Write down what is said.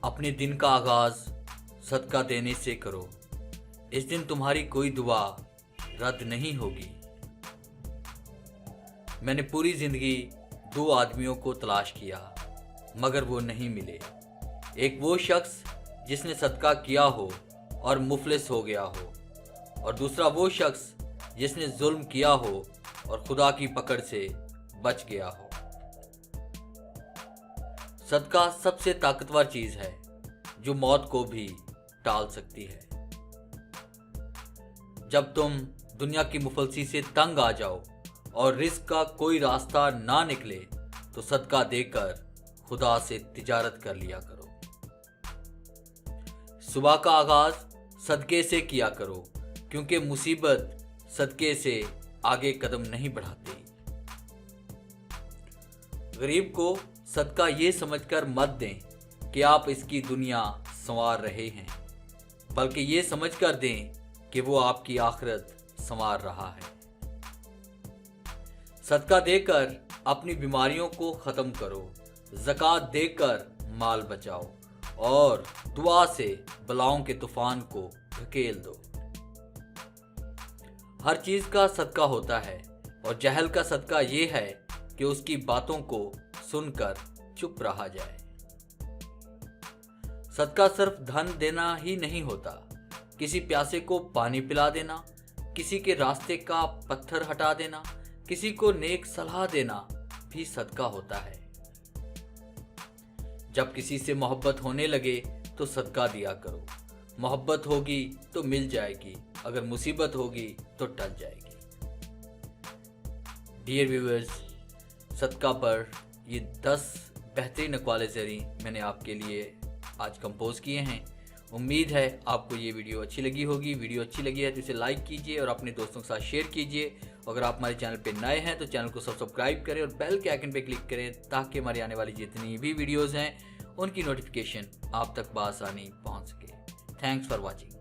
अपने दिन का आगाज सदका देने से करो। इस दिन तुम्हारी कोई दुआ रद्द नहीं होगी। मैंने पूरी जिंदगी 2 आदमियों को तलाश किया मगर वो नहीं मिले। एक वो शख्स जिसने सदका किया हो और मुफलिस हो गया हो, और दूसरा वो शख्स जिसने जुल्म किया हो और खुदा की पकड़ से बच गया हो। सदका सबसे ताकतवर चीज है जो मौत को भी टाल सकती है। जब तुम दुनिया की मुफलसी से तंग आ जाओ और रिस्क का कोई रास्ता ना निकले तो सदका देकर खुदा से तिजारत कर लिया करो। सुबह का आगाज सदके से किया करो, क्योंकि मुसीबत सदके से आगे कदम नहीं बढ़ाती। गरीब को सदका ये समझकर मत दें कि आप इसकी दुनिया संवार रहे हैं, बल्कि ये समझकर दें कि वो आपकी आखिरत संवार रहा है। सदका देकर अपनी बीमारियों को खत्म करो, ज़कात देकर माल बचाओ और दुआ से बलाओं के तूफान को धकेल दो। हर चीज का सदका होता है और जहल का सदका ये है कि उसकी बातों को सुनकर चुप रहा जाए। सदका सिर्फ धन देना ही नहीं होता, किसी प्यासे को पानी पिला देना, किसी के रास्ते का पत्थर हटा देना, किसी को नेक सलाह देना भी सदका होता है। जब किसी से मोहब्बत होने लगे तो सदका दिया करो। मोहब्बत होगी तो मिल जाएगी, अगर मुसीबत होगी तो टल जाएगी। डियर व्यूअर्स, सदका पर ये 10 बेहतरीन अक़वाल ज़री मैंने आपके लिए आज कंपोज किए हैं। उम्मीद है आपको ये वीडियो अच्छी लगी होगी। वीडियो अच्छी लगी है तो इसे लाइक कीजिए और अपने दोस्तों के साथ शेयर कीजिए। अगर आप हमारे चैनल पे नए हैं तो चैनल को सब्सक्राइब करें और बेल के आइकन पे क्लिक करें, ताकि हमारी आने वाली जितनी भी वीडियोज़ हैं उनकी नोटिफिकेशन आप तक बआसानी पहुँच सके। Thanks for watching.